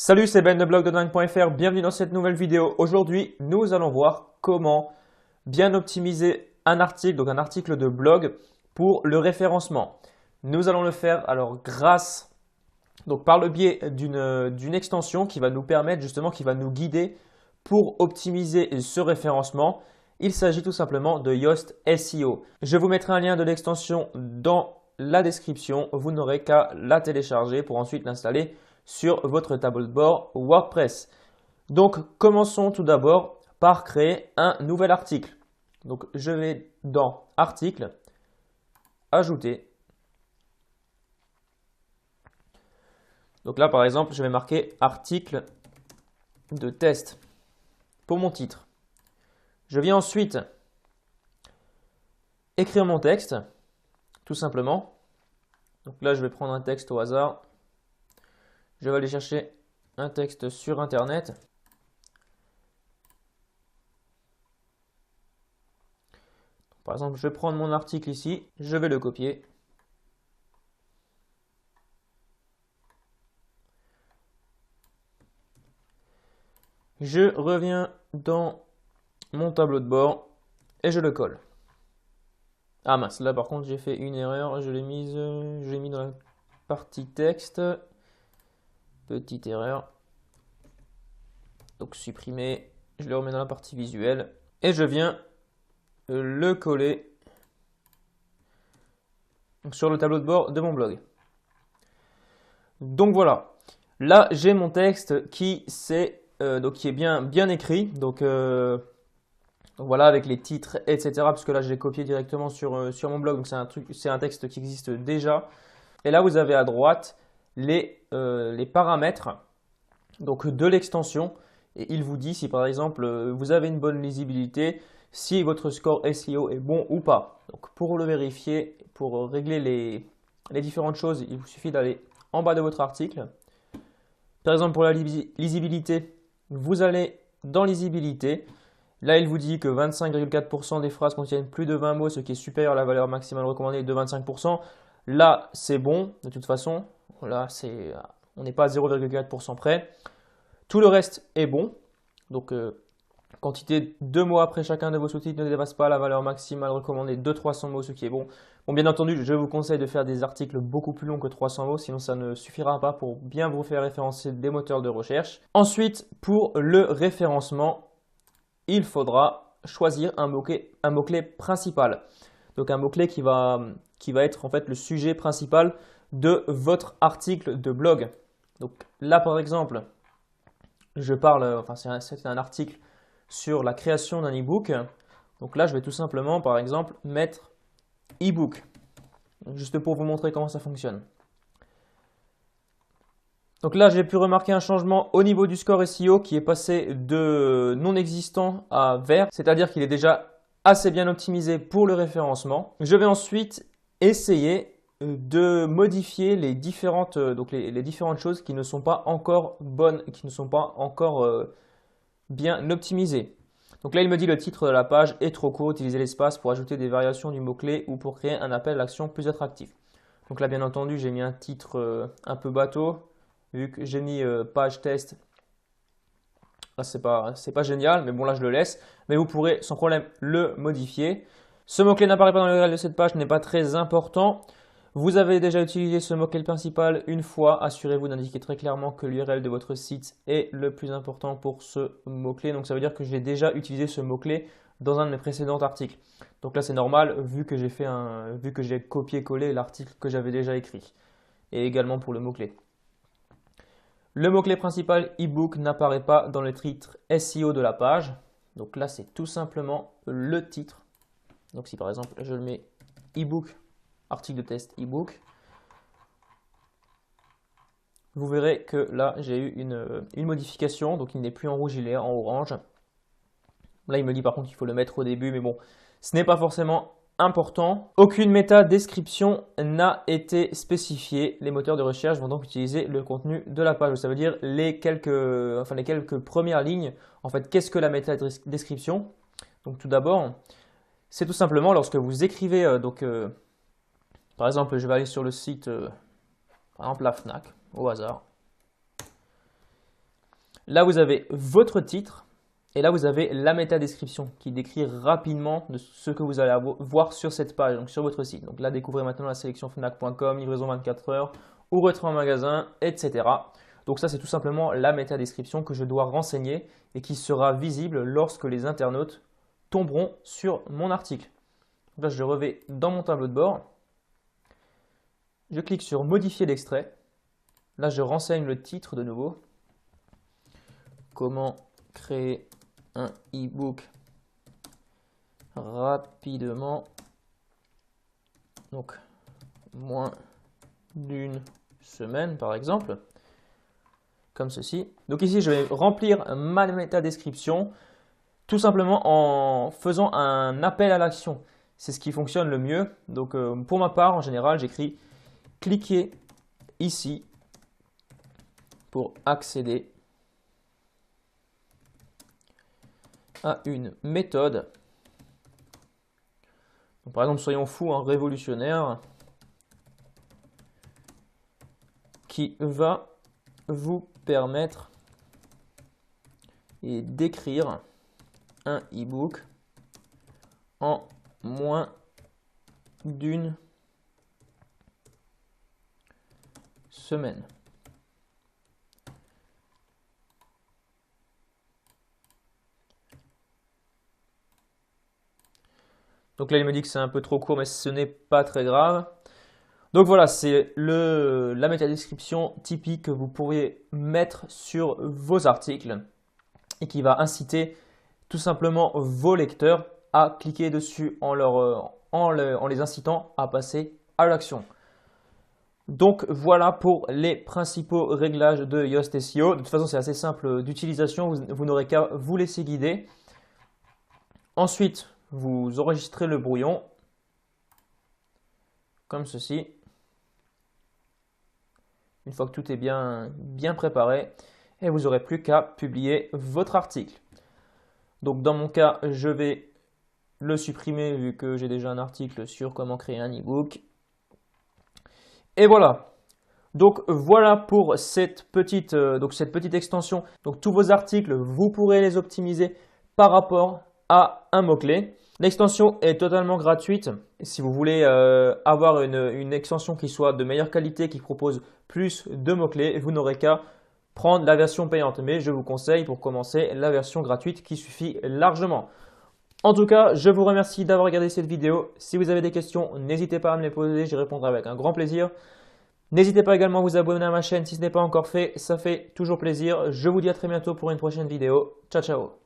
Salut, c'est Ben de blogdedingue.fr, bienvenue dans cette nouvelle vidéo. Aujourd'hui, nous allons voir comment bien optimiser un article, donc un article de blog pour le référencement. Nous allons le faire alors par le biais d'une extension qui va nous permettre justement, qui va nous guider pour optimiser ce référencement. Il s'agit tout simplement de Yoast SEO. Je vous mettrai un lien de l'extension dans la description. Vous n'aurez qu'à la télécharger pour ensuite l'installer sur votre tableau de bord WordPress. Donc, commençons tout d'abord par créer un nouvel article. Donc, je vais dans Article, Ajouter. Donc là, par exemple, je vais marquer Article de test pour mon titre. Je viens ensuite écrire mon texte, tout simplement. Donc là, je vais prendre un texte au hasard. Je vais aller chercher un texte sur Internet. Par exemple, je vais prendre mon article ici, je vais le copier. Je reviens dans mon tableau de bord et je le colle. Ah mince, là par contre j'ai fait une erreur, je l'ai mis dans la partie texte. Petite erreur. Donc supprimer, je le remets dans la partie visuelle et je viens le coller sur le tableau de bord de mon blog. Donc voilà, là j'ai mon texte qui est bien écrit. Donc voilà, avec les titres, etc. Parce que là je l'ai copié directement sur mon blog. Donc c'est un texte qui existe déjà. Et là vous avez à droite les paramètres donc de l'extension. Et il vous dit si par exemple vous avez une bonne lisibilité, si votre score SEO est bon ou pas. Donc pour le vérifier, pour régler les différentes choses, il vous suffit d'aller en bas de votre article. Par exemple pour la lisibilité, vous allez dans lisibilité. Là il vous dit que 25,4% des phrases contiennent plus de 20 mots, ce qui est supérieur à la valeur maximale recommandée de 25%. Là c'est bon de toute façon, là on n'est pas à 0,4% près. Tout le reste est bon. Donc, quantité de mots après chacun de vos sous-titres ne dépasse pas la valeur maximale recommandée de 300 mots, ce qui est bon. Bon, bien entendu, je vous conseille de faire des articles beaucoup plus longs que 300 mots, sinon ça ne suffira pas pour bien vous faire référencer des moteurs de recherche. Ensuite, pour le référencement, il faudra choisir un mot-clé principal. Donc, un mot-clé qui va être en fait le sujet principal de votre article de blog. Donc là, par exemple, c'est un article sur la création d'un e-book. Donc là, je vais tout simplement, par exemple, mettre e-book, juste pour vous montrer comment ça fonctionne. Donc là, j'ai pu remarquer un changement au niveau du score SEO qui est passé de non existant à vert, c'est-à-dire qu'il est déjà assez bien optimisé pour le référencement. Je vais ensuite essayer de modifier les différentes choses qui ne sont pas encore bonnes, qui ne sont pas encore bien optimisées. Donc là, il me dit le titre de la page est trop court, utilisez l'espace pour ajouter des variations du mot-clé ou pour créer un appel à l'action plus attractif. Donc là, bien entendu, j'ai mis un titre un peu bateau, vu que j'ai mis page test. Là, c'est pas génial, mais bon, là, je le laisse. Mais vous pourrez sans problème le modifier. Ce mot-clé n'apparaît pas dans l'URL de cette page, n'est pas très important. Vous avez déjà utilisé ce mot-clé principal une fois. Assurez-vous d'indiquer très clairement que l'URL de votre site est le plus important pour ce mot-clé. Donc ça veut dire que j'ai déjà utilisé ce mot-clé dans un de mes précédents articles. Donc là c'est normal vu que j'ai copié-collé l'article que j'avais déjà écrit. Et également pour le mot-clé. Le mot-clé principal e-book n'apparaît pas dans le titre SEO de la page. Donc là c'est tout simplement le titre. Donc si par exemple je le mets e-book, article de test e-book, vous verrez que là j'ai eu une modification, donc il n'est plus en rouge, il est en orange. Là il me dit par contre qu'il faut le mettre au début, mais bon, ce n'est pas forcément important. Aucune méta-description n'a été spécifiée. Les moteurs de recherche vont donc utiliser le contenu de la page. Ça veut dire les quelques premières lignes. En fait, qu'est-ce que la méta-description? Donc tout d'abord, c'est tout simplement lorsque vous écrivez par exemple, je vais aller sur le site, par exemple la FNAC, au hasard. Là, vous avez votre titre et là, vous avez la métadescription qui décrit rapidement de ce que vous allez voir sur cette page, donc sur votre site. Donc là, découvrez maintenant la sélection Fnac.com, livraison 24 heures ou retrait en magasin, etc. Donc ça, c'est tout simplement la métadescription que je dois renseigner et qui sera visible lorsque les internautes tomberont sur mon article. Donc là, je revais dans mon tableau de bord. Je clique sur modifier l'extrait. Là, je renseigne le titre de nouveau. Comment créer un e-book rapidement. Donc, moins d'une semaine, par exemple. Comme ceci. Donc ici, je vais remplir ma métadescription tout simplement en faisant un appel à l'action. C'est ce qui fonctionne le mieux. Donc, pour ma part, en général, j'écris « Cliquez ici pour accéder à une méthode. » Donc, par exemple, soyons fous, un révolutionnaire qui va vous permettre et d'écrire un e-book en moins d'une semaine. Donc là, il me dit que c'est un peu trop court, mais ce n'est pas très grave. Donc voilà, c'est la métadescription typique que vous pourriez mettre sur vos articles et qui va inciter tout simplement vos lecteurs à cliquer dessus en les incitant à passer à l'action. Donc voilà pour les principaux réglages de Yoast SEO. De toute façon, c'est assez simple d'utilisation, vous n'aurez qu'à vous laisser guider. Ensuite, vous enregistrez le brouillon comme ceci. Une fois que tout est bien préparé, et vous n'aurez plus qu'à publier votre article. Donc dans mon cas, je vais le supprimer vu que j'ai déjà un article sur comment créer un e-book. Et voilà. Donc voilà pour cette petite extension. Donc tous vos articles, vous pourrez les optimiser par rapport à un mot-clé. L'extension est totalement gratuite. Si vous voulez avoir une extension qui soit de meilleure qualité, qui propose plus de mots-clés, vous n'aurez qu'à prendre la version payante. Mais je vous conseille pour commencer la version gratuite qui suffit largement. En tout cas, je vous remercie d'avoir regardé cette vidéo. Si vous avez des questions, n'hésitez pas à me les poser, j'y répondrai avec un grand plaisir. N'hésitez pas également à vous abonner à ma chaîne si ce n'est pas encore fait, ça fait toujours plaisir. Je vous dis à très bientôt pour une prochaine vidéo. Ciao, ciao!